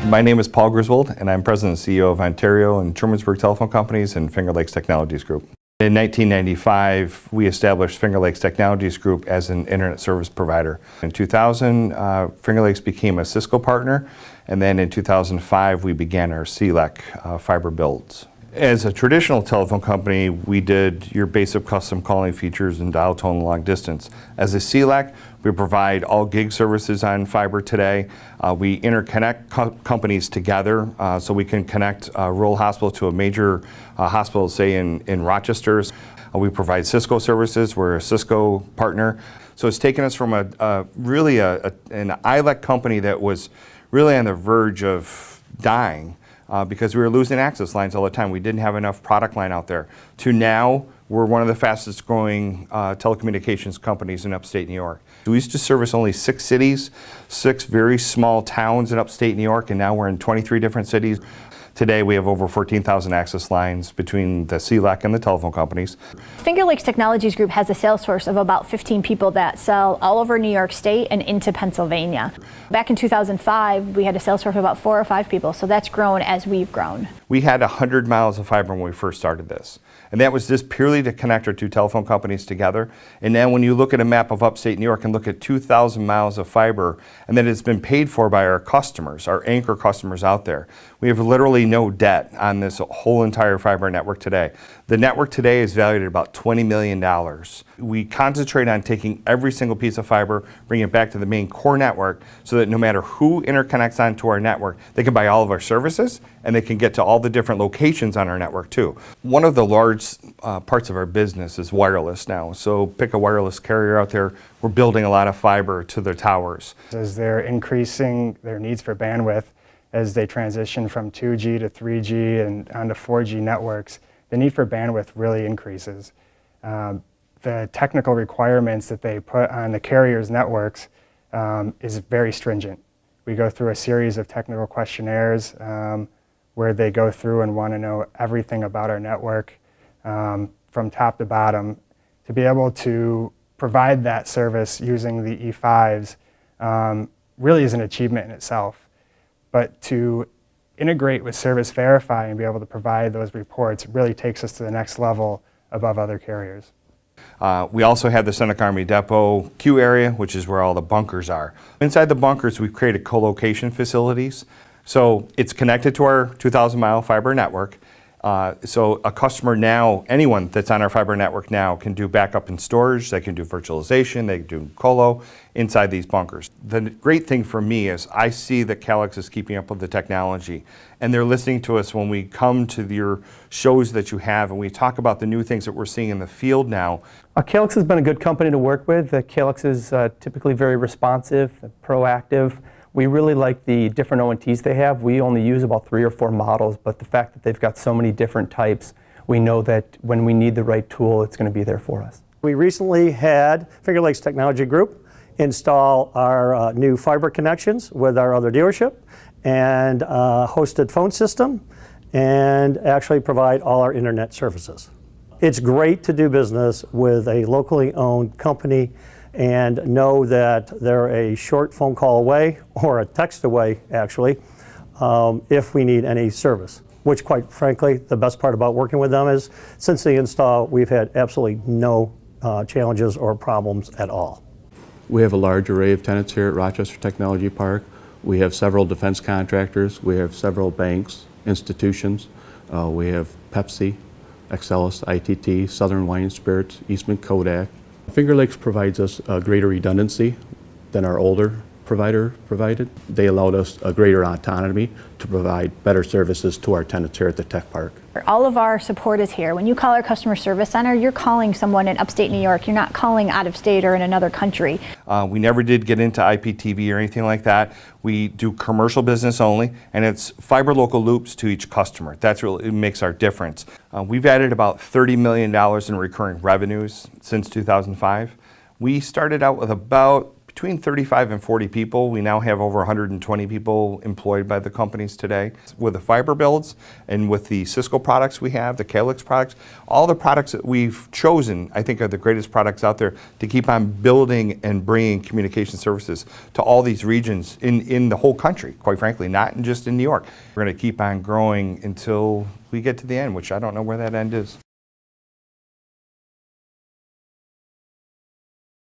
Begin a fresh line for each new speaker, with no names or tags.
My name is Paul Griswold, and I'm President and CEO of Ontario and Trumansburg Telephone Companies and Finger Lakes Technologies Group. In 1995, we established Finger Lakes Technologies Group as an internet service provider. In 2000, Finger Lakes became a Cisco partner, and then in 2005, we began our ILEC fiber builds. As a traditional telephone company, we did your basic custom calling features and dial tone long distance. As a ILEC, we provide all gig services on fiber today. We interconnect companies together so we can connect a rural hospital to a major hospital, say in Rochester. We provide Cisco services. We're a Cisco partner. So it's taken us from really an ILEC company that was really on the verge of dying because we were losing access lines all the time. We didn't have enough product line out there. To now, we're one of the fastest growing telecommunications companies in upstate New York. We used to service only 6 cities, 6 very small towns in upstate New York, and now we're in 23 different cities. Today we have over 14,000 access lines between the ILEC and the telephone companies.
Finger Lakes Technologies Group has a sales force of about 15 people that sell all over New York State and into Pennsylvania. Back in 2005, we had a sales force of about 4 or 5 people, so that's grown as we've grown. We had 100 miles of fiber when we first started this. And that was just purely to connect our 2 telephone companies together. And then when you look at a map of upstate New York and look at 2,000 miles of fiber, and then it's been paid for by our customers, our anchor customers out there. We have literally no debt on this whole entire fiber network today. The network today is valued at about $20 million. We concentrate on taking every single piece of fiber, bringing it back to the main core network so that no matter who interconnects onto our network, they can buy all of our services and they can get to all the different locations on our network too. One of the large parts of our business is wireless now. So pick a wireless carrier out there. We're building a lot of fiber to their towers.
As they're increasing their needs for bandwidth, as they transition from 2G to 3G and onto 4G networks, the need for bandwidth really increases. The technical requirements that they put on the carriers' networks is very stringent. We go through a series of technical questionnaires where they go through and want to know everything about our network from top to bottom. To be able to provide that service using the E5s really is an achievement in itself. But to integrate with Service Verify and be able to provide those reports really takes us to the next level above other carriers.
We also have the Seneca Army Depot Q area, which is where all the bunkers are. Inside the bunkers, we've created co-location facilities. So it's connected to our 2,000-mile fiber network. So a customer now, anyone that's on our fiber network now can do backup and storage, they can do virtualization, they can do colo inside these bunkers. The great thing for me is I see that Calix is keeping up with the technology and they're listening to us when we come to your shows that you have and we talk about the new things that we're seeing in the field now.
Calix has been a good company to work with. Calix is typically very responsive, proactive. We really like the different ONTs they have. We only use about 3 or 4 models, but the fact that they've got so many different types, we know that when we need the right tool, it's going to be there for us.
We recently had Finger Lakes Technology Group install our new fiber connections with our other dealership and hosted phone system and actually provide all our internet services. It's great to do business with a locally owned company and know that they're a short phone call away, or a text away actually, if we need any service. Which quite frankly, the best part about working with them is since the install, we've had absolutely no challenges or problems at all.
We have a large array of tenants here at Rochester Technology Park. We have several defense contractors, we have several banks, institutions, we have Pepsi, Excelis, ITT, Southern Wine and Spirits, Eastman Kodak. Finger Lakes provides us a greater redundancy than our older provider provided. They allowed us a greater autonomy to provide better services to our tenants here at the Tech Park.
All of our support is here. When you call our customer service center, you're calling someone in upstate New York. You're not calling out of state or in another country.
We never did get into IPTV or anything like that. We do commercial business only, and it's fiber local loops to each customer. That's really makes our difference. We've added about $30 million in recurring revenues since 2005. We started out with about between 35 and 40 people. We now have over 120 people employed by the companies today. With the fiber builds and with the Cisco products we have, the Calix products, all the products that we've chosen, I think, are the greatest products out there to keep on building and bringing communication services to all these regions in the whole country, quite frankly, not just in New York. We're going to keep on growing until we get to the end, which I don't know where that end is.